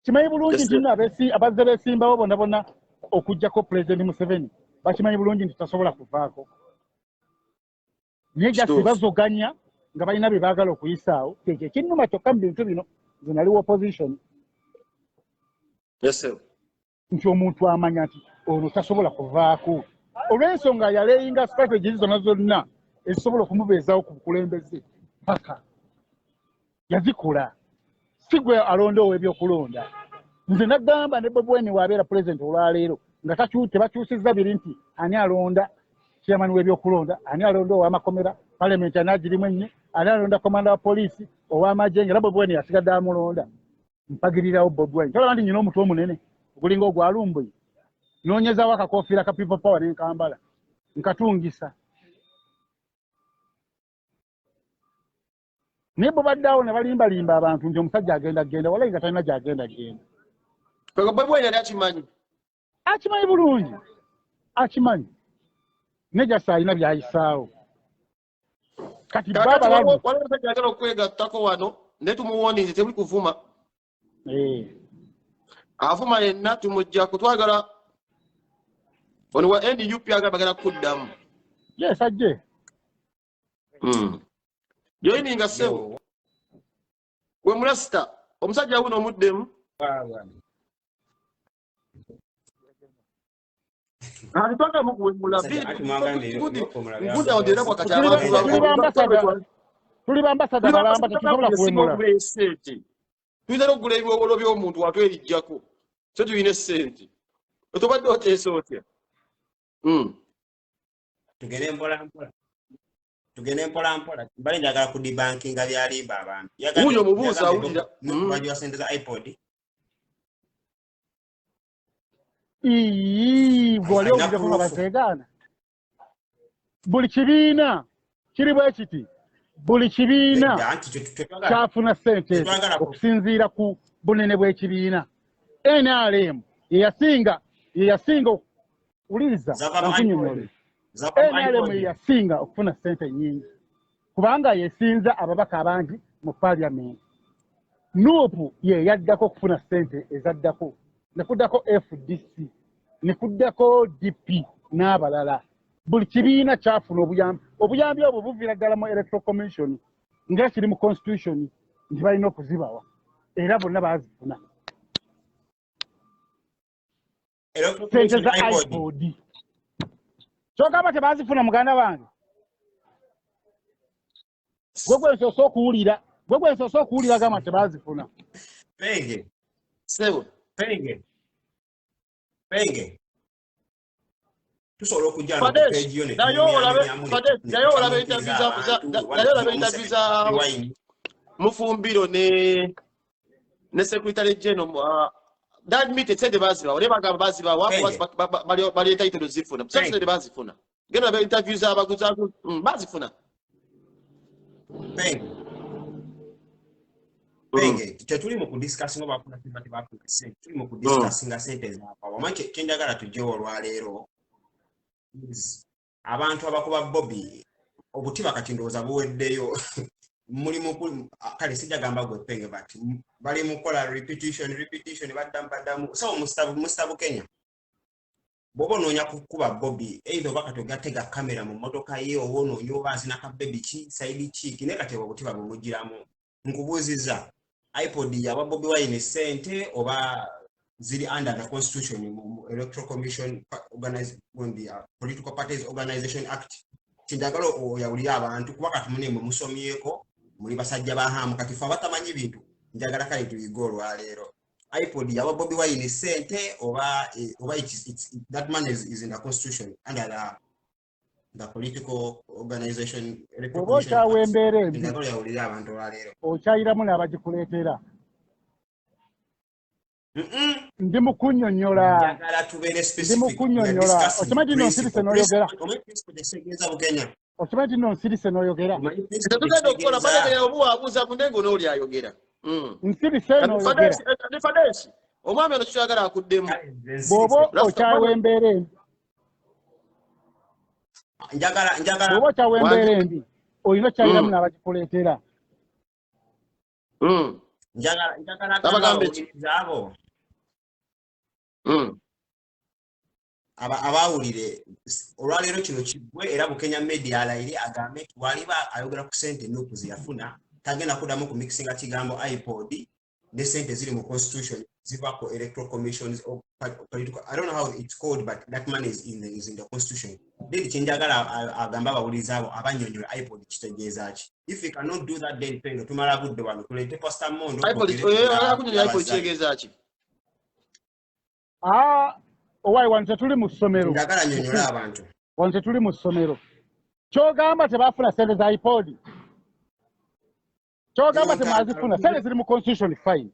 Kimanyi bulungi nti abazze beesimbawo bonna okujjako President Museveni bakimanyi bulungi nti tasobola kuvaako. Naye jasi bazoganya nga balina bye baagala okuyisaawo kyekyo ekinnuma kyokka mu bintu bino nze nali opposition. Nti omuntu amanya nti ono tasobola kuvaako olw'ensonga yaleyinga strategies zonna ezisobola okumubeezaawo ku bukulembeze paka yazikola si gwe alonda ow'ebyokulonda. Nze nagamba ne Bobi Wine wabeera president olwaleero nga tebakyusizza biri nti ani alonda chairman w'ebyokulonda, ani alonda ow'amakomera, parliament anaagirimu ennyo, ani alonda komanda wa poliisi, ow'amagye, era Bobi Wine yasigadde amulonda. Mpagirirawo Bobi Wine. Tolaba nti nyina omutwe omunene ogulinga ogwalumbuye. Noonyezaawo akakoofiira ka people power ne nkambala nkatungisa. Naye bwe baddeawo ne balimbalimba abantu nti omusajja agenda walayi nga talina gy'agenda. Bobi Wine yali akimanyi? Akimanyi bulungi. Akimanyi. Ne jasa alina by'ayisaawo. Kati baba waliwo omusajja agala okwegattako wano ne tumuwoneze tebuli kuvuma. Avuma yenna tumujja kutwagala ono wa NUP agala bagala kuddamu. Yes, ajje. Joininga sewo. Gwe mulasita omusajja wuno omuddemu. Alitwaka mukuwe mulabi. Tuli bambasada balamba tetusobola kuwemula. Tuyina okugula ebiwowolo by'omuntu watwerijjako. So tuyina ssente. Otobadde oteesa otya? Tugende mpola mpola. Bali njagala ku debankinga byalimba abantu. Uyo mubuuza awulira. Bajwa sente za iPod. Gwali owulira kuba baseegaana. Buli kibiina kiri bwe kiti. Buli kibiina kyafuna ssente okusinziira ku bunene bw'ekibiina. NRM yeyasinga uliriza nakunyonyola. NRM yeyasinga okufuna ssente nnyingi kubanga yesinza ababaka abangi mu parliament. NUP ye yaddako okufuna ssente ezaddako nekuddako FDC nekuddako DP n'abalala. Buli kibiina kyafuna obuyambi. Obuyambi obwo buviira ddala mu Electoral Commission nga kiri mu Constitution nti balina okuzibawa era bonna baazifuna. Sente za iPod. Kyogamba tebazifuna muganda wange. Gwe nsoosa okuwulira gamba tebazifuna. Penge. Sewo. Penge. Tusobola okujja no page yo ne. Nayo olabe interview za Mufumbiro ne Secretary General that meet tete baziba ole bagamba baziba wapo bali title zifuna. Sasa bazifuna. Gena olabe interview za abaguza bazifuna. Penge, tetuli mu kudiscussing about kati bakuna sente. Tuli mu kudiscussing sente za apa. Wamake kendagala tujje olwaleero. Abantu abakuba Bobby obutiba kati ndowooza buweddeyo. Mulimu kale sijja gamba gwe Penge bati bali mukola repetition baddamu so mustabu Kenya bobo noonya kukuba Bobby either bakato gatega kamera mu motoka ye owono nyoba zina ka baby ki side ki ne kati obutiba bumugiramu nkubuuziza iPod ya Bobby Wine ssente oba ziri under the Constitution mu Electoral Commission organized on the Political Parties Organization Act tindagala oyawulira abantu kuba kati munemwe musomyeko muri basajja bahamu kati fa batamanyi bintu njagala kale tuligo olwaleero iPod ya Bobby Wine ssente oba it's that man is in the Constitution under the Political Organization Electoral Commission njagala oyawulira abantu olwaleero okyayiramu n'abagikuleetera. Ndi mukunyonyola. Njagala tubeere specific. Okimanyi nno nsirise n'oyogera. Okimanyi nno nsirise n'oyogera. Tetugenda okukola balekera obuwaabuuza munengo n'oli ayogera. Nsirise n'oyogera. Fadeesi omwami ono kikyagala akuddemu. Bw'oba okyawa embeera embi. Bw'oba okyawa embeera embi olina okyayiramu n'abagikuleetera. njagala abawulirizaabo abawulire olwaleero kino kiggwe era Bukenya media alayire agambe nti waliba ayogera ku Sente Nuupu ze yafuna tagenda kuddamu ku mixinga kigambo iPod ne sente ziri mu constitution ziva ku electoral commissions or political, I don't know how it's called, but that money is in the constitution. Then chenjagala agamba abawulirizaabo abanyonyola iPod kitegeeza ki. If we cannot do that, then pengo tumala budde wano tulete Pastor Mondo iPod kitegeeza ki. Owayi wanze tuli mu ssomero. Njagala nyonyola abantu. Wanze tuli mu ssomero. Kyogamba tebafuna sente za iPod. Kyogamba temazifuna sente ziri mu constitution fine.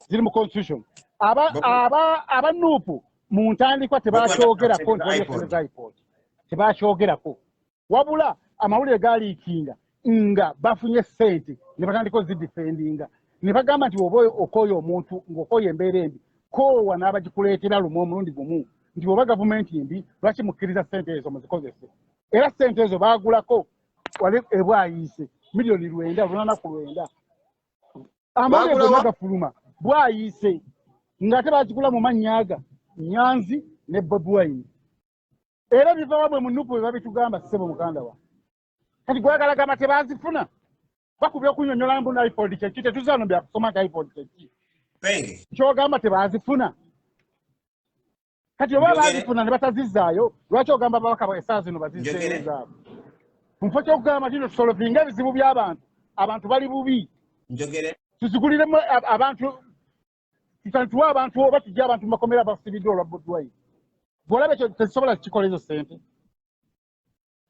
Ziri mu constitution. Aba Nuupu mu ntandikwa tebakyogerako nti za iPod. Tebakyogerako. Wabula amawulire gaaliikinga nga bafunye sente ne batandika ozidifendinga. Ne bagamba nti oba okoye omuntu ng'okoye embeera embi. Kowa n'abagikuleetera lumu omulundi gumu nti oba gavumenti embi lwaki mukkiriza sente ezo muzikozese. Era sente ezo baagulako wali ebwayiise miliyoni 9 amawulire gafuluma bwayiise ng'ate baagigula mu mannyaga Nyanzi ne Bobi Wine. Era biva wabwe mu Nuupu bwe babitugamba ssebo muganda wa. Kati gwagalagamba tebazifuna. Bakubye okunyonyola mbu iPod kyeki tetuzaano bya kusoma ka iPod kyeki. Penge. Kyogamba tebazifuna. Kati oba bazifuna ne batazizaayo lwaki ogamba babaka bw'essaawa zino bazizzeezaabo. Mufo kyokugamba kino tusolovinga ebizibu by'abantu. Abantu bali bubi. Njogere. Tuziguliremu abantu tutantuwa abantu oba tujja abantu makomera basibiddwa olwa Bobi Wine. Bw'olaba ekyo tekisobola kukikola ezo sente.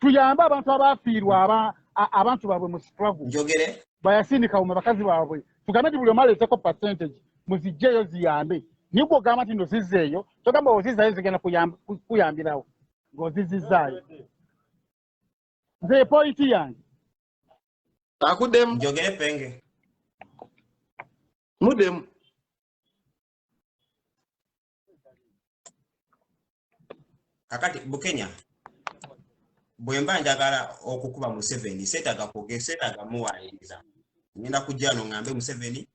Tuyambe abantu abaafiirwa abantu baabwe mu struggle. Njogere. Bayasindika mu bakazi baabwe. Tugambe nti buli omu aleeteko percentage muzijjeeyo ziyambe. Niyo gw'ogamba nti nozizzeeyo togamba ozizzayo zigenda kuyambirawo ng'ozizizzaayo. Nze pointi yange. Akuddemu. Njogere Penge. Muddemu. Kakati Bukenya bwe mba njagala okukuba Museveni seetaaga muwaayiriza. Ngenda kujja no ngambe Museveni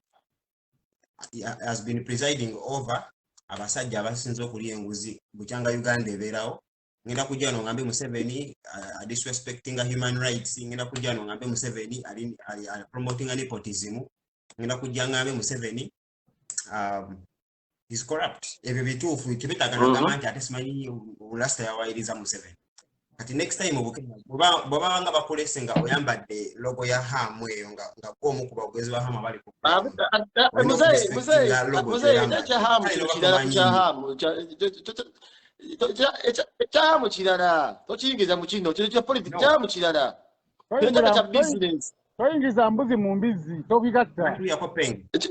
has been presiding over abasajja abasinze okulya enguzi bukyanga Uganda ebeerawo. Ngenda kujja no ngambe Museveni disrespecting human rights. Ngenda kujja no ngambe Museveni ali promoting nepotism. Ngenda kujja ngambe Museveni is corrupt. Ebyo bituufu tebetagana gamba nti ate simanyi lasta yawaayiriza Museveni. Kati next time bw'obaba nga bakolese nga oyambadde logo ya hamu eyo nga gw'omu ku bagwezi ba hamu abali ku ekyahamu kirala tokiyingiza mu kino kyo kya politics kyahamu kirala kya business. Toyingiza mbuzi mu mbizzi tobigatta.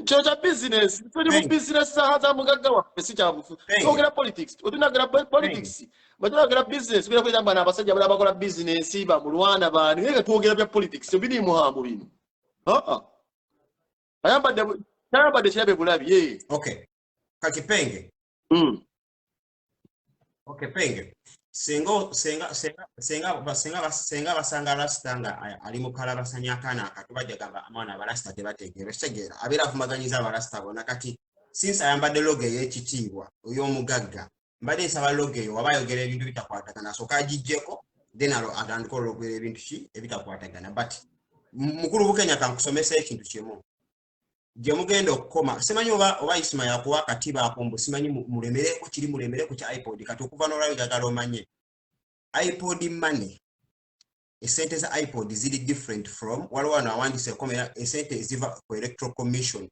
Kyo kya business. Tuli mu business za mugagga waffe si kyabufu. Twogera politics. Otunagera politics. Batunagera business. Bira kwegamba n'abasajja abalala bakola business ba mulwana baani. Ngeke twogera bya politics. Biri muhambu bino. Ayambadde kirabe bulabi ye. Okay. Kati Penge. Okay Penge. Senga basanga rasta ali mu kalabasanya akaana akatubajja gamba amwana abalasta tebategeera kitegeera abeera afumaganyiza abalasta bona. Kati since ayambadde logo ey'ekitiibwa oy'omugagga mbadde nsaba logo eyo waba ayogera ebintu bitakwatagana asooka agijjeko then atandika olwogera ebintu ki ebitakwatagana. But mukulu Bukenya kankusomesa ekintu kimu gye mugenda okukoma simanyi oba Isima yakuwa akatiba akombo simanyi mulemereko kiri mulemereko kya iPod. Kati okuva n'olwabi jagala omanye iPod money esente za iPod ziri different from waliwo wano awandise komera esente ziva ku electoral commission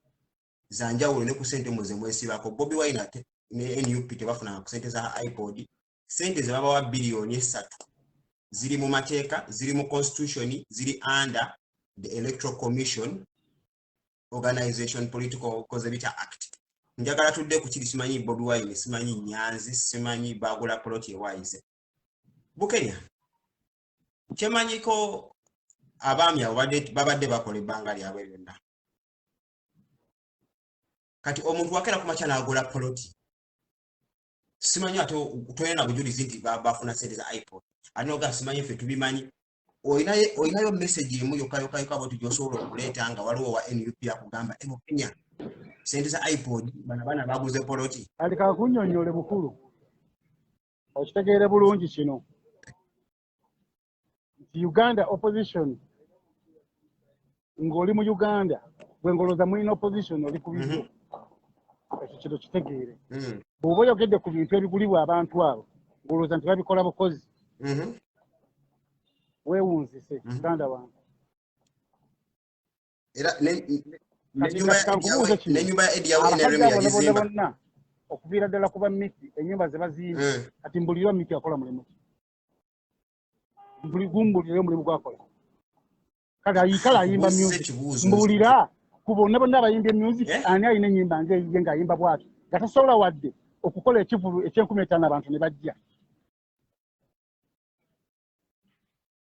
zanjawulo ne ku sente muze mwesibako. Bobi Wine ate ne NUP tebafuna ku sente za iPod. Sente ze babawa biliyoni 3 ziri mu mateeka ziri mu constitution ziri under the electoral commission organization political cause bita act. Njagala tudde ku kiri simanyi Bobi Wine simanyi Nyanzi simanyi bagula ploti ewayize. Bukenya kyemanyiko abaami abo babadde bakola ebbanga lyabwe lyonna. Kati omuntu wakera kumakya n'agula poloti simanyi ate toyina bujulizi nti bafuna sente za iPod. Anoga simanyi ffe tubimanyi. Oyinayo message emu yokayoka abo tujosobola okuleeta nga waliwo wa NUP akugamba Bukenya sente za iPod bana baguze poloti alika kunnyonnyole mukulu okitegeere bulungi kino nti Uganda opposition ng'oli mu Uganda bwe ngoloza mulina opposition oli ku bibyo ekyo kino kitegeere bw'oba oyogedde ku bintu ebigulibwa abantu abo ngoloza nti babikola bukozi weewunzise Uganda wange era n'ennyumba ya Eddie Awo NRM yagizimba bonna okuviira ddala kuba miti ennyumba ze bazimba kati mbulirwa miti akola mulimu gumbulire omulimu gwakola kale ayimba music mbulira ku bonna bonna abayimbye music ani alina ennyimba ng'eyiye ng'ayimba bw'atyo nga tasobola wadde okukola ekivulu eky'50 abantu ne bajja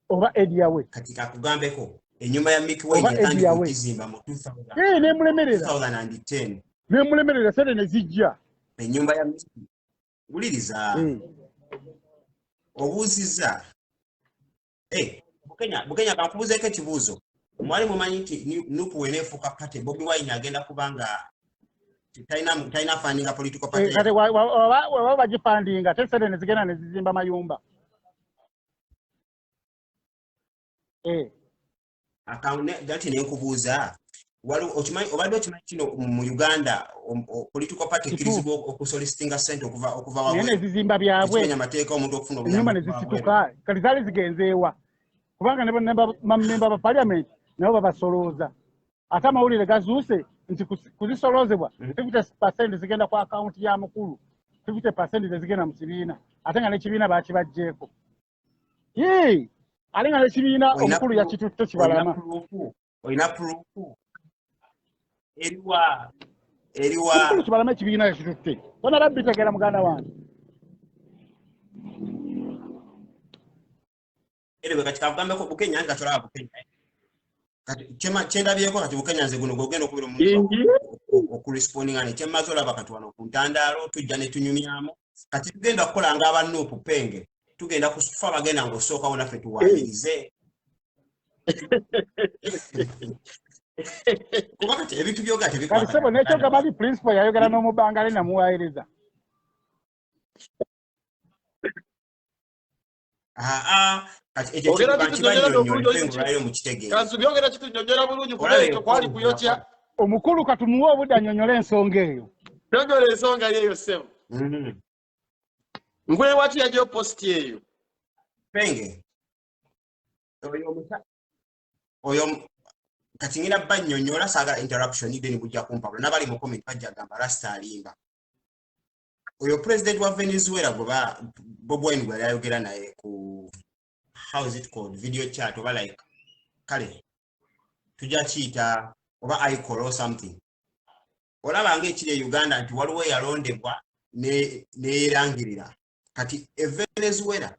oba Eddie Awe kati kakugambeko ennyumba ya Mick Wayne yatandika okuzimba mu 2010 nemulemerera sente ne zijja ennyumba ya Mick wuliriza obuuzizza Bukenya kankubuzeeko ekibuuzo mwali mumanyi nti nupu weneefuuka pate Bobi Wine agenda kubanga talina fundinga political party kati waba bagifandinga te sente ne zigenda ne zizimba mayumba dati nenkubuuza obadde okimanyi kino mu Uganda political party ekkirizibwa okusolicitinga ssente okuva wabwe ezizimba byabwe amateeka omuntu okufuna ennyumba ne zisituka kati zaali zigenzeewa kubanga ne bamemba ba parliament nabo babasolooza ate amawulire gazuuse nti kuzisoloozebwa 50% zigenda ku akawunti ya mukulu 50% zezigenda mu kibiina ate nga n'ekibiina baakibajjeeko ale nga n'ekibiina omukulu yakitutte kibalama olina purufu eriwa omukulu kibalama ekibiina yakitutte tona babbitegera muganda wange erewe kati kavugambeko Bukenya nga tolaba Bukenya kati kyendabyeko kati Bukenya nze guno gwogenda okubira omuntu okurespondinga ne kyemmaze olaba kati wano ku ntandaalo tujja ne tunyumyamu kati tugenda kukola ng'abannuupu penge tugenda kufa bagenda ng'osookawo naffe tuwaayirize kuba kati ebintu byoga tebikwata kati sebo n'ekyo gabali principal yayogera n'omubangale namuwaayiriza kati ekyo kibankibannyonnyola mu kitegeero kanzu byogera kitunyonyola bulungi kuba ekyo kwali kuyotya omukulu katumuwa obudde annyonnyola ensonga eyo nyonyola ensonga yeyo ssebo nkwewaki yajja posti eyo penge oyo kati ngina bannyonnyola saagala interruption then bujja kumpabula n'abali mu comment bajja gamba Rasta alimba oyo president wa Venezuela goba Bobi Wine gwe yayogera naye ku how is it called video chat oba like kale tujja kiyita oba icall or something olaba ng'ekiri Uganda nti waliwo yalondebwa neerangirira kati Venezuela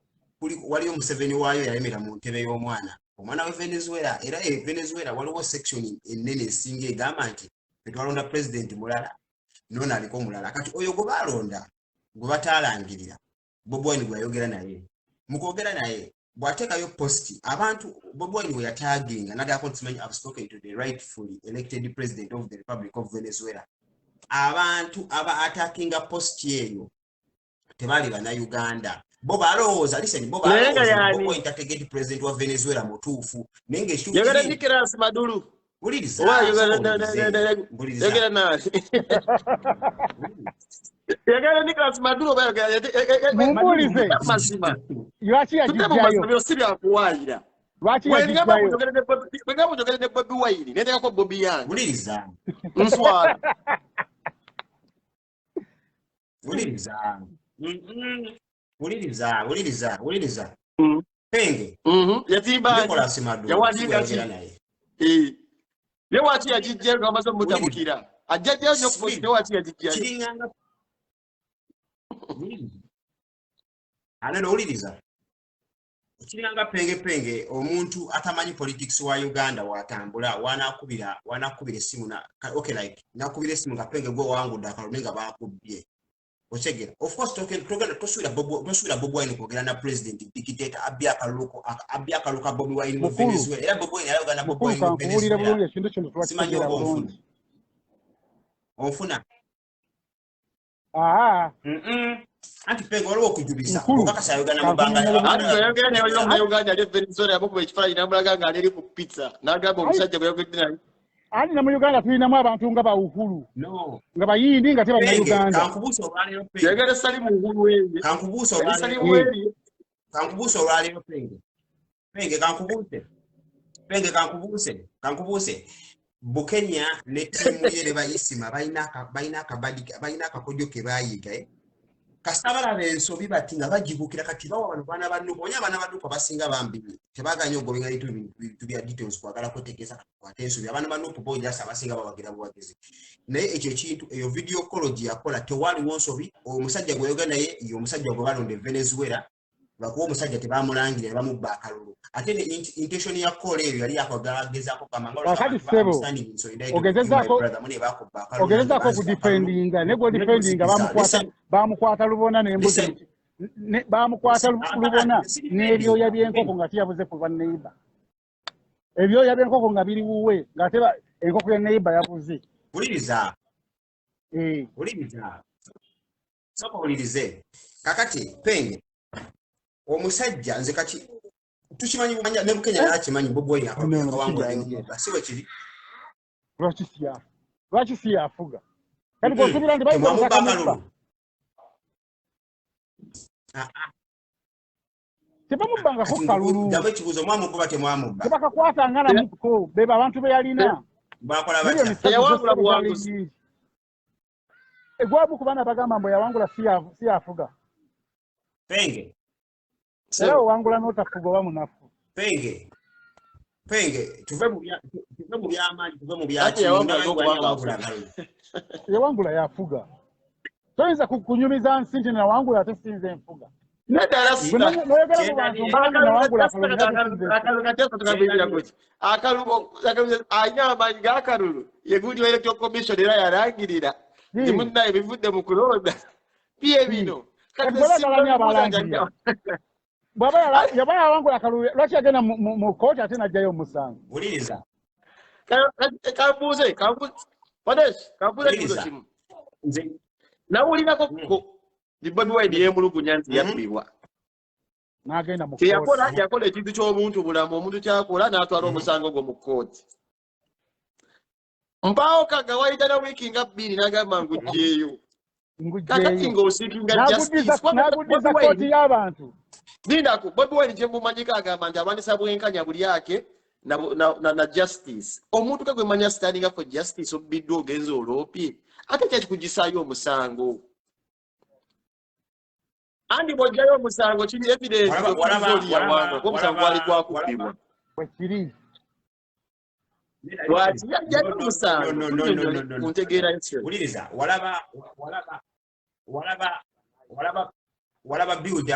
waliyo Museveni waayo yalemera mu ntebe y'omwana we Venezuela era Venezuela waliwo section ennene esinga egamba nti twalonda president mulala nona aliko mulala kati oyo gwe balonda gwe bataalangirira Bobi Wine gwe yayogera naye mukwogera naye bw'ateekayo posti abantu Bobi Wine we yataginga nagako ntimanyi I've spoken to the rightfully elected president of the Republic of Venezuela abantu aba attackinga posti eyo tebali bana Uganda Bob alowooza listen Bob alowooza Bobi Wine tategeti president wa Venezuela mutuufu nenge ekituufu yogera Nicolas Maduro uliriza yogera nani yogera Nicolas Maduro mumbulize lwaki yagijjayo byosi byakuwaayira lwaki yagijjayo bwegamba njogere ne Bobi Wine netegako Bobi yange uliriza nswala uliriza penge yatimba Nicolas Maduro yawandiika ki lewaki yagijjayo ng'amaze omutabukira ajjajjayo nnyo ku posti lewaki yagijjayo aneno uliriza kiringanga penge omuntu atamanyi politics wa Uganda watambula wanakubira essimu okay like nakubira essimu nga penge gwe wangudde akalome nga bakubbye ochegera of course tosubira Bobi Wine kwogera na president dictator abya akaluka Bobi Wine mu Venezuela era Bobi Wine yayogana Bobi Wine mu Venezuela simanyi obonfu Onfuna. Anti Pengo waliwo okujuliza. Okakasa Uganda mu bbanga. Anti Uganda ali Venezuela yamukuba ekifaananyi n'amulaga ng'ali ku pizza. N'agamba omusajja bwe yogedde naye. Ani na mu Uganda tulinamu abantu nga ba Uhuru. No. Nga bayindi nga teba na Uganda. Kankubuusa olwaleero Pengo. Yagala sali mu Uhuru weeye. Kankubuusa olwaleero. Kankubuusa olwaleero Pengo. Penge kankubuuse. Bukenya ne timu ye bayisima bayina akakodyo ke bayiga kasabala bensobi bati nga bagibukira kati bawa bano bana bantu onya bana bantu ko basinga bambi tebaganya ogobenga itu bya details kwagala kwetegeza kwate ensobi abana bantu bo jasa basinga babagira buwagezi naye ekyo kintu eyo video call yakola tewali wonsobi omusajja gweyoga naye iyo omusajja gwe balonde Venezuela bakuwa omusajja tebamulangire bamubba akalulu ate ne intention ya call eyo yali yakagezako kamangalo wakati sebo ogezako ku defendinga nego defendinga bamukwata lubona nembuzi bamukwata lubona n'ebyoya by'enkoko nga tiyabuze ku baneiba ebyoya by'enkoko nga biri wuwe nga teba enkoko ya neiba yabuze uliriza soko ulirize kakati Penge omusajja nze kati tukimanyi bumanya ne Bukenya nakimanyi Boboyi akawangula siwe kiri lwaki si yafuga kati bwosubira ndi bayibwa tebamubangako kalulu jambo ekibuuzo mwamukuba temwamubba tebakakwatanga na muko beba abantu be yalina bakola batya yawangula buwanguzi egwabu kubana bagamba mbo yawangula si yafuga Penge era owangula n'otafuga oba munafu Penge tuve mu by'amaanyi tuve mu yawangula yafuga toyinza kunyumiza nsinti nawangula ate sinze nfuga ayina amaanyi g'akalulu yeguli wa electoral commission era yalangirira timunnaye bivudde mu kulonda bye bino yaba yawangula akalulu lwaki yagenda mu kooti ate najjayo omusango uliriza kambuuze ekibuuzo kimu nawulinako Bobi Wine yemulugunya nti yatulibwa n'agenda mu yakola ekintu ky'omuntu bulamu omuntu kyakola n'atwala omusango gwo mu kkooti mpaawo kaga wayita na wiiki nga 2 n'agamba ngugjeeyo kakati ng'osiikinga n'aguddiza kkooti y'abantu Nindako Bobi Wine kyemumanyika agamba nti awanisa bwenkanya buli ake na justice omuntu kagwe manya standing up for justice obiddwa ogenza olopye ate kyekikugisaayo omusango andi bw'ojjayo omusango kiri evidence omusango gwali gwakubibwa wekiri lwaki yajjayo omusango kuntegeera ekyo uliriza walaba build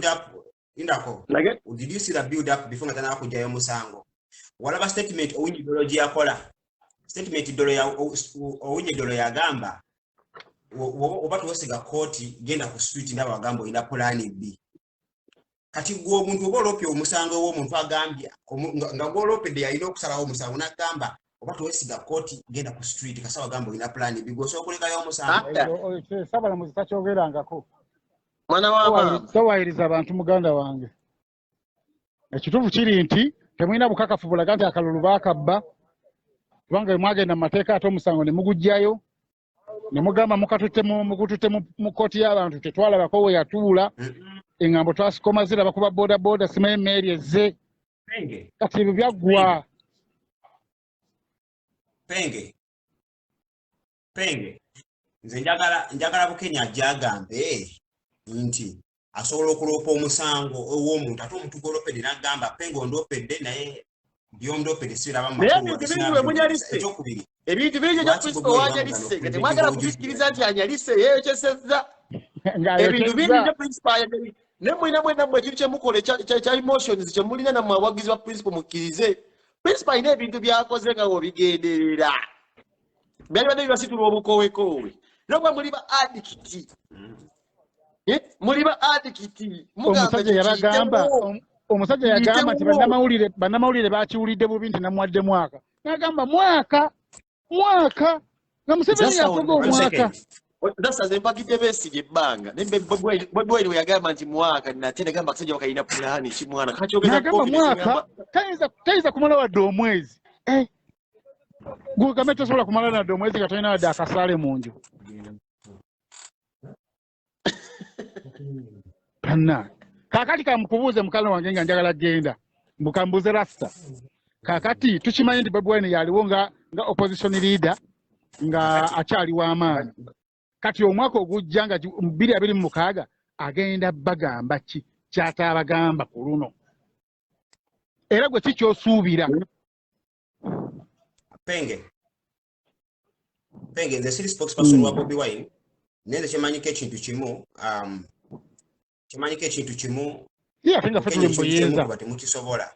up indako did you see the build up before ngatana kujjayo omusango walaba statement owinjidolo yakola statement dolo ya owinjidolo yagamba oba tuwesiga kooti genda ku street ndaba wagambo ina plan B kati gwo omuntu oba olopye omusango w'omuntu agambye nga gwolopedde yalina okusalawo omusango n'agamba oba tuwesiga kooti genda ku street kasa wagambo ina plan B gwosobola okulekayo omusango sabala muzikakyogerangako mwana w'abantu towayiriza abantu muganda wange ekituufu kiri nti temulina bukakafu bulaga nti akalulu baakabba kubanga mwagenda mu mateeka ate omusango ne mugujjayo ne mugamba mukututte mu kooti y'abantu tetwalabako we yatuula engambo twasikoma ziraba kuba boda simanyi emmeeri ezze kati ebyo byaggwa Penge nze njagala Bukenya ajagambe nti asobola okuloopa omusango ow'omuntu ate omuntu golopedde n'agamba Penge ondopedde naye byondopedde siraba ebintu bingi gya Kristo wanyalise kati mwagala kubisikiriza nti anyalise yeeyokesezza ebintu bingi gya principal ayagaliza ne mwena mmwe ekintu kyemukola ekya emotions kyemulina nammwe abawagizi ba principal mukkirize principal alina ebintu byakoze nga webigenderera byalibadde bibasitula obukowekoowe nobwe muli ba adikiti omusajja yagamba nti bannamawulire bakiwulidde bubi nti namuwadde mwaka n'agamba mwaka nga Museveni yafuga omwaka. That's as empakite Besigye ebbanga. Ne Bobi Wine we yagamba nti mwaka nate negamba akasajja bakalina pulani kimwana. Kakyogeza confidence ngamba tayinza kumala wadde omwezi. Gwe gambe tosobola kumala nadde omwezi nga talina wadde akasaale mu nju. Panna. Kakati kamukubuuze mukalo wange nga njagala genda. Mukambuze Rasta. Kakati tukimanyi nti Bobi Wine yaliwo nga opposition leader nga akyali w'amaanyi. Kati omwaka ogujja nga 2026 agenda bagamba ki kyataabagamba ku luno. Era gwe kikyosuubira. Penge nze siri spokesperson wa Bobi Wine nende kyemanyiko ekintu kimu atenga fetule mboyenza temukisobola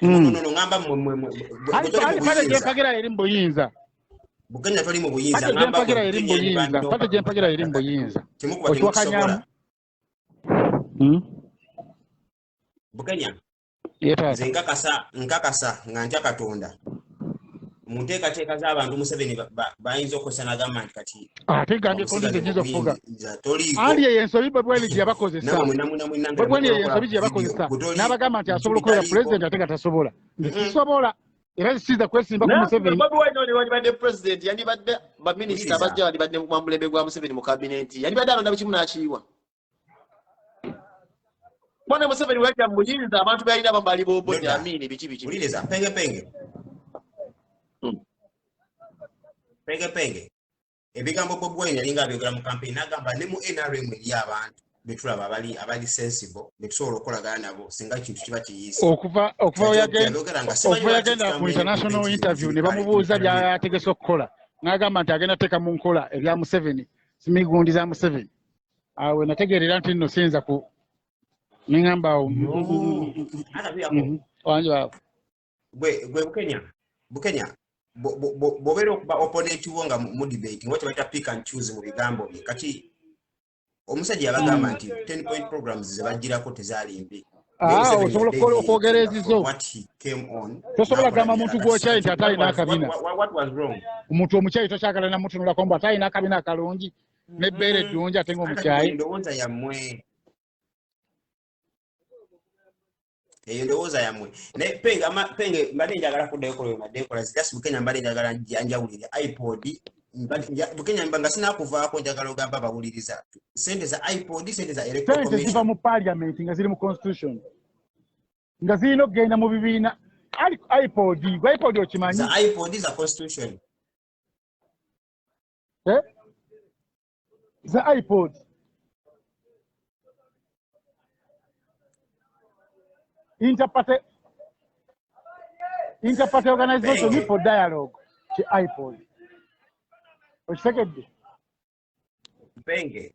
no ngamba pale jempagira eri mboyinza Bukenya toli mu buyinza ngamba jempagira eri mboyinza pale jempagira eri mboyinza temukuba Bukenya nze nkakasa nga ntya Katonda mu nteekateeka z'abantu Museveni bayinza okusana gavumenti kati ate gambye kondize nyizo kufuga ali yensobi Bobi Wine gye yabakozesa Bobi Wine yensobi gye yabakozesa n'abagamba nti asobola okubeera president ate nga tasobola sisobola era siza kwesimba ku Museveni. Bobi Wine oli walibadde president yandibadde baminisita bajja walibadde mu mulembe gwa Museveni mu cabinet yandibadde alonda bikimu n'akiyiwa. Bwana Museveni wajja muyinza abantu balina bambali boboja amini biki uliriza penge ebigambo Bobi Wine yalinga abyogera mu campaign n'agamba ne mu NRM eri abantu betulaba abali sensible betusobola okolagana nabo singa kintu kiba kiyise okuva yagenda ku international interview ne bamubuuza byategese okukola n'agamba nti agenda teeka mu nkola ebya Museveni simigundi za Museveni awe nategeerera nti nno siyinza ku ningamba wanje baba gwe Bukenya bobera okuba opponent wo nga mu debate ngote baita pick and choose mu bigambo bye kati omusajja yabagamba nti 10-point programs ze bagirako tezalimbi osobola okwogerezizo what he came on tosobola gamba muntu gw'okyayi nti atalina akabina what was wrong omuntu omukyayi tokyagala namutunulako mbu atalina akabina akalungi n'ebbeere eddungi ate ng'omukyayi ndowooza yammwe eyo ndowooza yammwe naye penge mbadde njagala kuddayo kolo madde nkola just Bukenya mbadde njagala njawulire iPod Bukenya mbanga sinakuvaako njagala ogamba bawuliriza sente za iPod sente za electoral commission ziva mu parliament nga ziri mu constitution nga zirina okugenda mu bibiina iPod okimanyi za iPod za constitution za iPod interparty organization for dialogue ki iPod okitegedde penge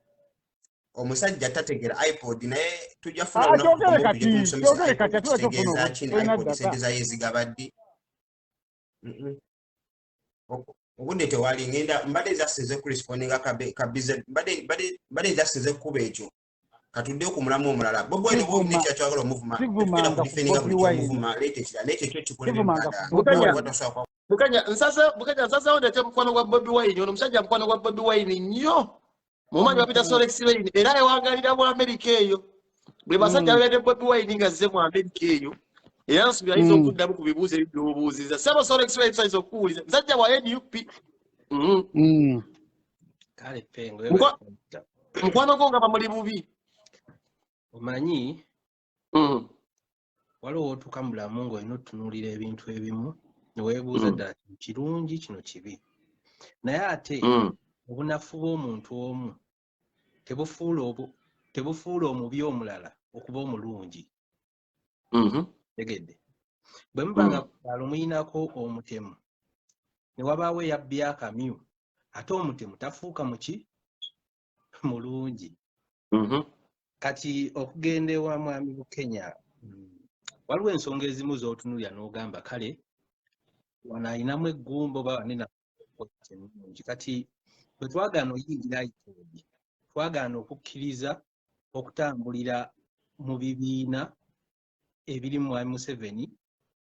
omusajja tategera iPod naye tujja funa yezigabadde obude tewali ngenda mbadde zaseze kurespondinga kabize mbadde zaseze kuba ekyo katudde okumulamu omulala Bobi Wine bo n'ekya kyagala omuvuma kugenda kudifendinga buli omuvuma leete ekyo kikole Bukenya nsasa ondete mukwano gwa Bobi Wine ono musajja mukwano gwa Bobi Wine nnyo mumanyi bapita Solex Lane era yawangalira mu Amerika eyo bwe basajja babadde Bobi Wine nga zze mu Amerika eyo era nsubira ayinza okuddamu ku bibuuzo ebyobuuziza saba Solex Lane sayinza okuwuliza musajja wa NUP kale pengo mukwano gwo nga bamuli bubi omanyi waliwo otuuka mu bulamu ng'olina otunuulira ebintu ebimu ne weebuuza ddala kino kirungi kino kibi naye ate obunafu bw'omuntu omu tebufuula omubi omulala okuba omulungi tegedde bwe mubanga kukyalo muyinako omutemu ne wabaawo eyabbi akamyu ate omutemu tafuuka muki mulungi kati okugenda ewa mwami Bukenya waliwo ensonga ezimu z'otunulira n'ogamba kale wano ayinamu eggumba oba wanena ennungi kati bwe twagaana oyingira iPod twagaana okukkiriza okutambulira mu bibiina ebiri mu mwami Museveni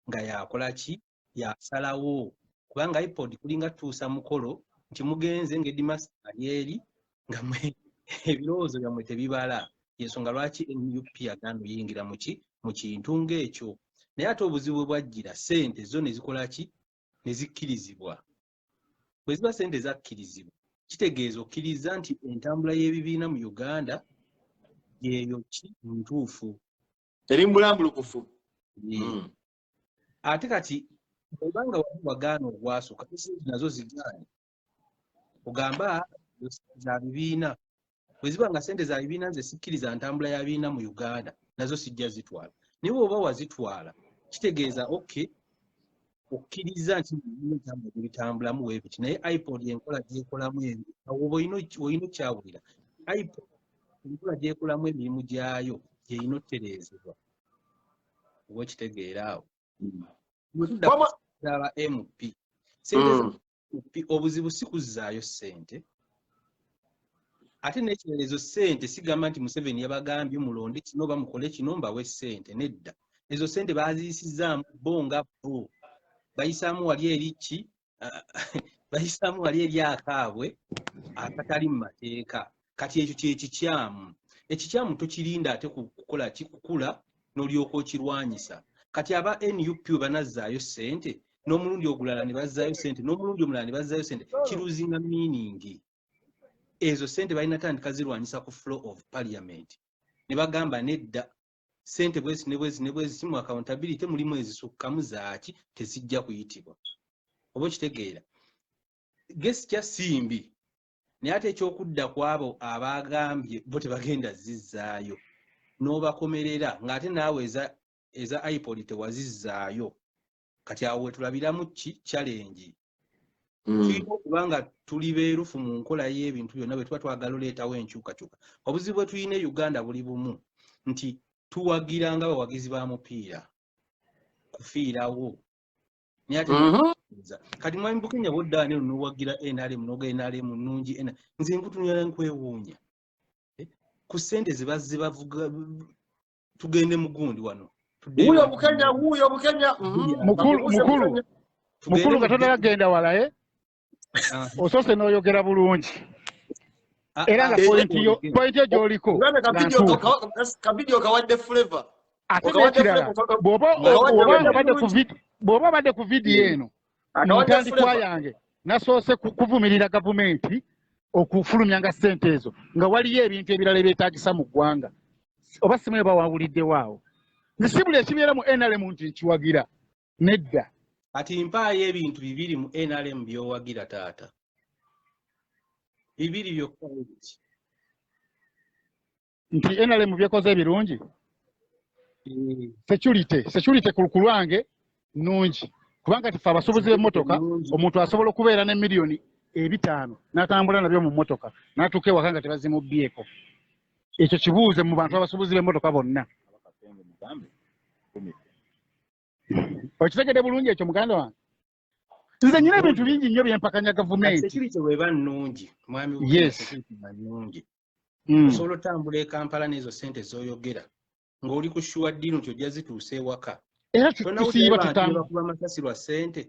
nga yakola ki yasalawo kubanga iPod kulinga tuusa mukolo nti mugenze ng'Edimas eri nga ebirowoozo byammwe tebibala yensonga lwaki NUP agaana oyingira mu kintu ng'ekyo naye ate obuzibu bwajjira ssente zo ne zikola ki ne zikkirizibwa bwe ziba ssente zakkirizibwa kitegeeza okkiriza nti entambula y'ebibiina mu Uganda yeeyo ki ntuufu eri mbulambulukufu ate kati obanga wagaana ogwasooka ssente nazo zigaane ogamba za bibiina bwe ziba nga ssente za bibiina nze sikkiriza ntambula ya bibiina mu Uganda nazo sijja zitwala naye bw'oba wazitwala kitegeeza okkiriza nti entambula ebitambulamu weebiti naye iPod enkola gyekolamu ebyo awo olina kyawulira iPod enkola gyekolamu emirimu gyayo gyeyina ottereezebwa oba okitegeera awo bwe tudda aba MP ssente obuzibu si kuzzaayo ssente ate n'ekireezo ssente sigamba nti Museveni yabagambye mulonde kino oba mukole kino mbawe ssente nedda ezo ssente baaziyisizaamu bo nga bo bayisaamu wali eri ki bayisaamu wali eri akaabwe akatali mu mateeka kati ekyo kyekikyamu ekikyamu tokirinda ate kukola kikukula n'olyoka okirwanyisa kati aba NUP we banazzaayo ssente n'omulundi ogulala ne bazzaayo ssente n'omulundi omulala ne bazzaayo ssente kiruzinga meaning ezo ssente balina tandika zirwanyisa ku flow of parliament ne bagamba nedda ssente bwezi ne bwezi mu accountability mulimu ezisukkamu zaaki tezijja kuyitibwa oba kitegeera gesi kya simbi naye ate ekyokudda kwabo abagambye bo tebagenda zizzaayo n'obakomerera ng'ate naawe eza iPod tewazizzaayo kati awo wetulabiramu ki challenge tulina okuba nga tuli beerufu mu nkola y'ebintu byonna bwe tuba twagala oleetawo enkyukakyuka obuzibu bwe tulina Uganda buli bumu nti tuwagira nga bawagizi ba mupiira kufiirawo naye ate kati mwami Bukenya bw'oddaani eno n'owagira NRM n'ogenda NRM nnungi nze nkutunula nkwewuunya ku ssente zibazze bavuga tugende mu gundi wano wuuyo Bukenya mukulu nga tonnagenda wala osoose n'oyogera bulungi era nga pointi yo gy'oliko kavidiyo kawadde flavor ate n'ekirala bw'oba obadde ku vidiyo eno mu ntandikwa yange nasoose kuvumirira gavumenti okufulumyanga ssente ezo nga waliyo ebintu ebirala ebyetaagisa mu ggwanga oba simu bawawuliddewo awo nsi buli ekibeera mu NRM nti nkiwagira nedda ati mpaayo ebintu bibiri mu NRM by'owagira taata bibiri byokka ebiki nti NRM byekoze ebirungi security ku lwange nnungi kubanga tife abasuubuzi b'emmotoka omuntu asobola okubeera ne miliyoni 5 n'atambula nabyo mu mmotoka n'atuuka ewaka nga tebazimubbyeko ekyo kibuuze mu bantu abasuubuzi b'emmotoka bonna okitegedde bulungi ekyo muganda wange nze nyina ebintu bingi nnyo byempakanya gavumenti security bweba nnungi mwami nnungi osobola otambula e Kampala n'ezo ssente z'oyogera ng'oli ku shuwa ddiino nti ojja zituusa ewaka era tusiiba bakuba amasasi lwa ssente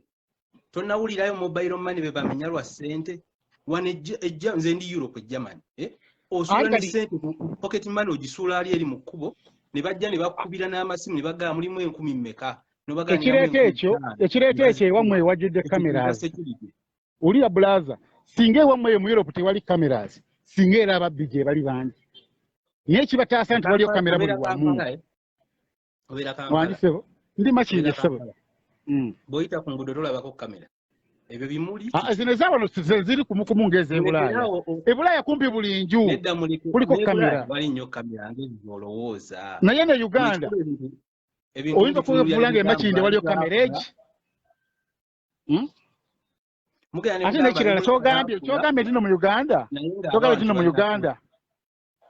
tonnawulirayo mobile money be bamenya lwa ssente wano nze ndi Europe Germany osula ne ssente pocket money ogisuula ali eri mu kkubo ne bajja ne bakubira n'amasimu ne bagaa mulimu 10,000 mmeka ekireeta ekyo ewammwe ewajjudde cameras ulira blaza singa ewammwe eyo mu Europe tewali cameras singa era ababbi gye bali bangi naye ekibataasa nti waliyo kamera buli wamu wandisebo ndi makinje sebo bw'oyita ku nguudo tolabako kamera ebyo bimuli zino ezawano ziri kumukumu ng'ez'ebulaaya ebulaaya kumpi buli nju kuliko kamera wali nnyo kamera ng'ebyolowooza naye ne Uganda oyinza okuwebula ng'emakinde waliyo kamera egi ate n'ekirala kyogambye tino mu Uganda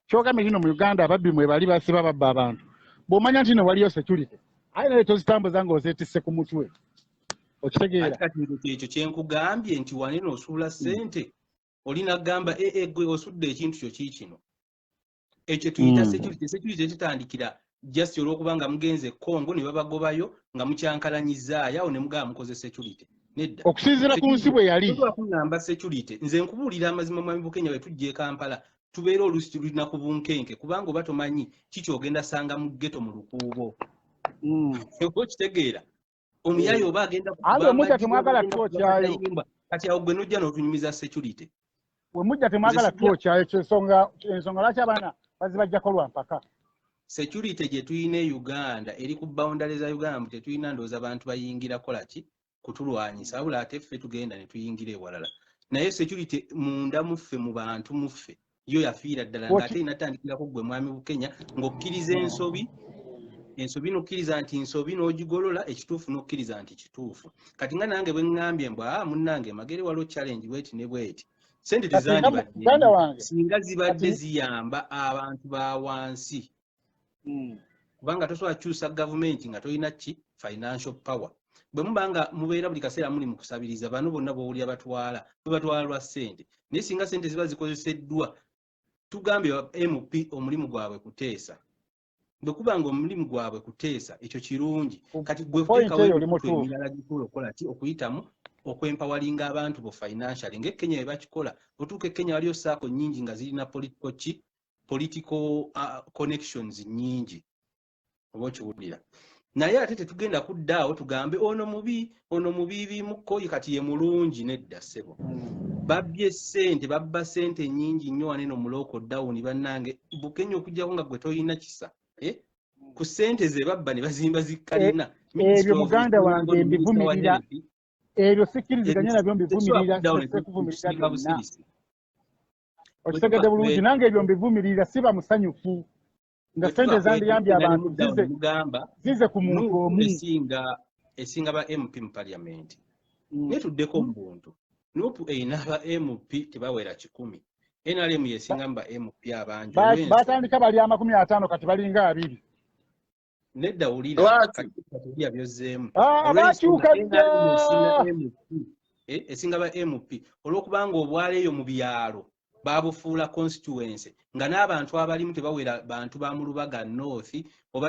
kyogambye tino mu Uganda ababbi mwe bali basiba babba abantu bw'omanya nti no waliyo security aye naye tozitambuza ng'ozeetisse ku mutwe okitegeera ekyo kyenkugambye nti waneno osuula ssente olina kugamba gwe osudde ekintu kyo kiikino ekyo tuyita security kitandikira just olwokubanga mugenze Kongo ne babagobayo nga mukyankalanyizaaya awo ne mugaba mukoze security nedda okusinziira ku nsi bwe yali kungamba security nze nkubuulira amazima mwami Bukenya bwe tujje Kampala tubeera oluusi tulina ku bunkenke kubanga oba tomanyi kikyogenda sanga mu ghetto mu lukuubo okitegeera omuyayi oba agenda awe mujja temwagala twokyayo kati awo gwe nojja n'otunyumiza security we mujja temwagala twokyayo ensonga lwaki abaana bazibajjako lwa mpaka security gye tuyina e Uganda eri ku boundary za Uganda mu tetuyina ndowooza abantu bayingira kolaki kutulwanyisa wabula ate ffe tugenda ne tuyingira ewalala naye security munda muffe mu bantu muffe yo yafiira ddala ng'ate inatandikirako gwe mwami Bukenya ng'okkiriza ensobi n'okkiriza nti nsobi n'ogigolola ekituufu n'okkiriza nti kituufu kati nga nange bwe ŋŋambye mbwa munnange magere waliwo challenge bweti ne bweti sente tezandibadde singa zibadde ziyamba abantu ba wansi kubanga tosobola kukyusa gavumenti nga tolina ki financial power bwe mubanga mubeera buli kaseera muli mu kusabiriza bano bonna b'owulira batwala lwa ssente naye singa ssente ziba zikozeseddwa tugambye MP omulimu gwabwe kuteesa bwe kubanga omulimu gwabwe kuteesa ekyo kirungi kati gwe emirala gikula okola ki okuyitamu okwempawalinga abantu bo financially ng'Ekenya bwe bakikola otuuka Kenya waliyo saako nnyingi nga zirina political connections nnyingi oba okiwulira naye ate tetugenda kuddaawo tugambe ono mubiibimukko kati ye mulungi nedda ssebo babbye ssente babba ssente nnyingi nnyo wane no mu lockdown bannange Bukenya okuggyako nga gwe toyina kisa ku ssente ze babba ne bazimba zikkalina ebyo muganda wange mbivumirira ebyo sikkiriziganya nabyo mbivumirira okitegedde bulungi nange ebyo mbivumirira siba musanyufu nga ssente zandiyambye abantu zize ku muntu omu esinga ba MP mu parliament naye tuddeko mu buntu nupu eyina ba MP tebawera 100 NRM yesinga ba MP abangi batandika bali 50 kati balinga 2 nedda wulira kati byozzeemu abakyuka esinga ba MP olwokubanga obwaleeyo mu byalo babufuula constituency nga n'abantu abalimu tebawera bantu ba mu Lubaga North oba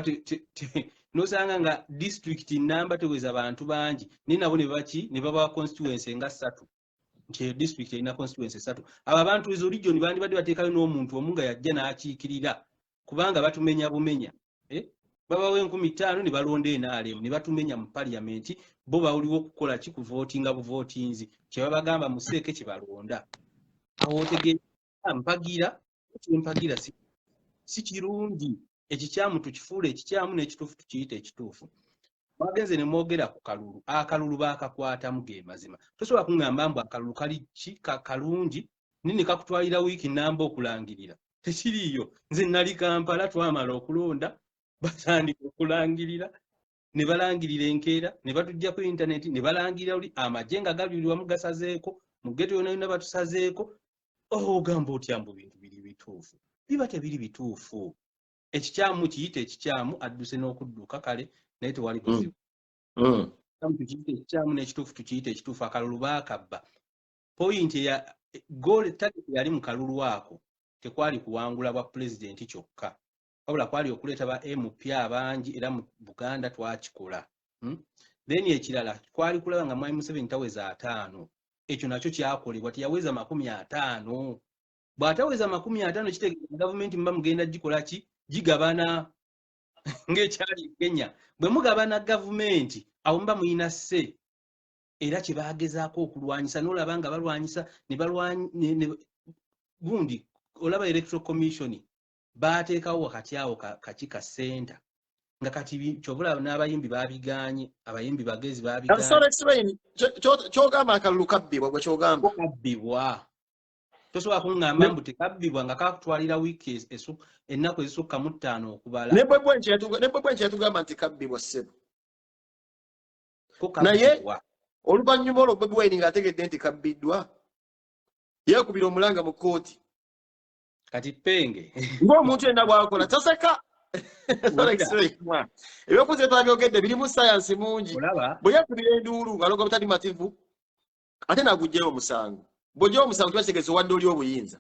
nosanga nga district namba teweza bantu bangi naye nabo ne baba constituency nga 3 nti district erina constituency 3 abo abantu ezo region bandi badde bateekayo n'omuntu omu nga yajja n'akiikirira kubanga batumenya bumenya babawe 15 ne balonda NRM ne batumenya mu parliament bo bawuliwo okukola ki ku votinga buvotinzi kye babagamba museeke kye balonda awo otegeera mpagira si kirungi ekikyamu tukifuula ekikyamu n'ekituufu tukiyita ekituufu bagenze ne mwogera ku kalulu akalulu baakakwatamu ge mazima tosobola kuŋŋamba mbu akalulu kali ki kalungi nini kakutwalira wiiki namba okulangirira tekiriiyo nze nali Kampala twamala okulonda batandika okulangirira ne balangirira enkeera ne batujja ku intaneti ne balangirira oli amagye nga gabirirwamu gasazeeko mu ggeto yonna yonna batusazeeko ogamba otya mbu bintu biri bituufu biba tebiri bituufu ekikyamu kiyite ekikyamu adduse n'okudduka kale naye tewali buzibu tukiyite ekikyamu n'ekituufu tukiyite ekituufu akalulu baakabba poyinti ya goal target yali mu kalulu ako tekwali kuwangula bwa pulezidenti kyokka wabula kwali okuleeta ba MP abangi era mu Buganda twakikola then ekirala kwali kulaba nga mwami Museveni taweza 5 ekyo nakyo kyakolebwa teyaweza 50 bw'ataweza 50 kitegeeza gavumenti mba mugenda gikola ki gigabana ng'ekyali Kenya bwe mugabana gavumenti awo mba muyina sse era kye baagezaako okulwanyisa n'olaba nga balwanyisa ne gundi olaba electoral commission baateekawo wakati awo kakika ssenta nga kati kyobula n'abayimbi baabiganye abayimbi bagezi baabiganye kyogamba akalulu kabbibwa gwe kyogamba kabbibwa tosobola kuŋŋamba mbu tekabbibwa nga kakutwalira wiiki ennaku ezisukka mu 5 okubala ne bwe bwenki yatugamba nti kabbibwa ssebo naye oluvannyuma olwo Bobi Wine ng'ategedde nti kabbiddwa yeekubira omulanga mu kkooti kati penge ng'omuntu yenna bw'akola taseka ebyokuze twabyogedde birimu sayansi mungi bwe yeekubira enduulu ng'aloga butali mativu ate n'aguggyayo omusango bw'oggyayo omusango kiba kitegeeza owadde oli obuyinza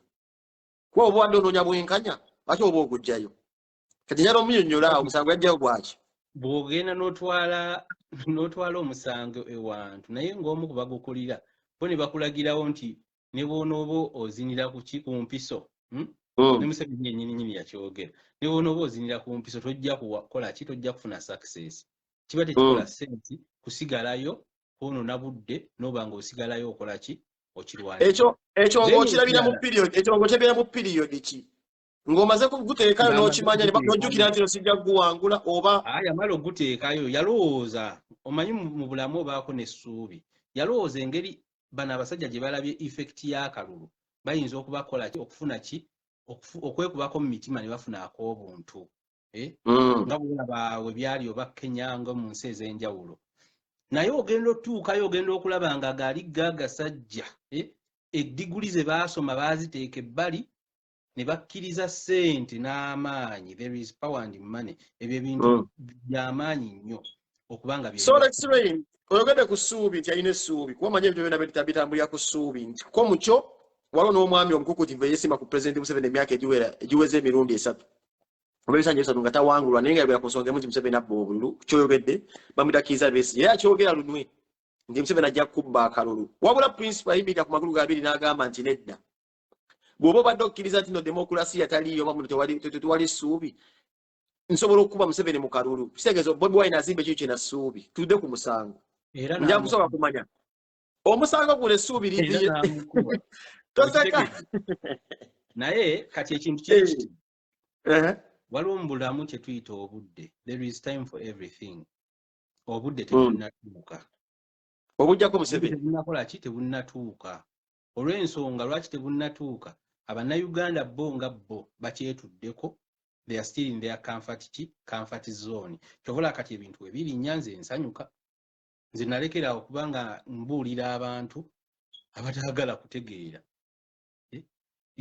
kuba oba wadde onoonya bwenkanya ate oba oguggyayo kati njalo omunyonnyola omusango yajjawo bwaki bw'ogenda n'otwala omusango ewantu naye ng'omu ku bagukulira bo ne bakulagirawo nti ne bw'onooba ozinira ku mpiso ne Museveni yennyini yakyogera ne bw'onooba ozinira ku mpiso tojja kukola ki tojja kufuna success kiba tekikola senti kusigalayo kwonoona budde n'oba ng'osigalayo okola ki okirwanya ekyo ng'okirabira mu piriyodi ki ng'omaze kuguteekayo n'okimanya n'ojjukira nti nosijja kuguwangula oba yamala oguteekayo yalowooza omanyi mu bulamu obaako n'essuubi yalowooza engeri bano abasajja gye balabye effekiti y'akalulu bayinza okubakola ki okufuna ki okwekubako mu mitima ne bafuna ak'obuntu nga bwolaba bwe byali oba Kenya nga mu nsi ez'enjawulo naye ogenda otuukayo ogenda okulaba nga gaali gasajja eddiguli ze baasoma baaziteeka ebbali ne bakkiriza ssente n'amaanyi there is power and money ebyo ebintu by'amaanyi nnyo okubanga oyogedde ku ssuubi nti alina essuubi kuba omanyi ebintu byonna bitambulira ku ssuubi nti ko mukyo waliwo n'omwami omukukutivu eyeesima ku pulezidenti Museveni emyaka egiweza emirundi 3 oba ebisanja 3 nga tawangulwa naye nga yagera ku nsonga emu nti Museveni abba obululu kyoyogedde bamwita Kizza Besigye era akyogera lunwe nti Museveni ajja kukubba akalulu wabula principal ayimirira ku magulu gabiri n'agamba nti nedda bw'oba obadde okkiriza nti no demokulasiya taliiyo oba muno tewali ssuubi nsobola okukuba Museveni mu kalulu kitegeeza Bobi Wine azimba ekyo kyena ssuubi tudde ku musango nja kusobola kumanya omusango guno essuubi liviire toseka naye kati ekintu kyekiti waliwo mu bulamu kye tuyita obudde there is time for everything obudde tebunnatuuka obujjako Museveni tebunnakola ki tebunnatuuka olw'ensonga lwaki tebunnatuuka abannayuganda bo nga bo bakyetuddeko they are still in their comfort zone kyobola kati ebintu ebirinnya nze nsanyuka nze nalekerawo kubanga mbuulira abantu abatagala kutegeera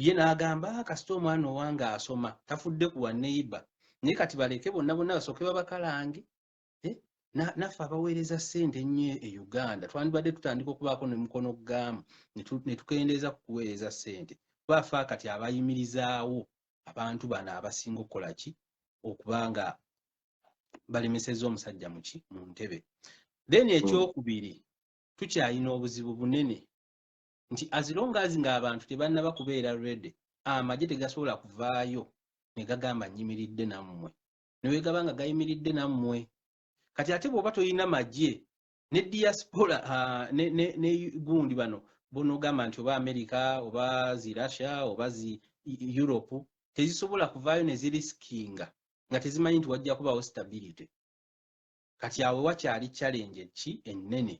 ye n'agamba kasita omwana owange asoma tafudde ku waneiba naye kati baleke bonna basooke babakalange naffe abaweereza ssente ennyo e Uganda twandibadde tutandika okubaako ne mukono gamu ne tukendeeza ku kuweereza ssente baffe kati abayimirizaawo abantu bano abasinga okukola ki okubanga balemesezza omusajja mu ntebe then ekyokubiri tukyalina obuzibu bunene nti as long as ng'abantu tebannaba kubeera ready amagye tegasobola kuvaayo ne gagamba nyimiridde nammwe ne wegaba nga gayimiridde nammwe kati ate bw'oba toyina magye ne diaspora ne gundi bano bonogamba nti oba America oba zi Russia oba zi Europe tezisobola kuvaayo ne ziriskinga nga tezimanyi nti wajja kubaawo stability kati awo wakyali challenge ki ennene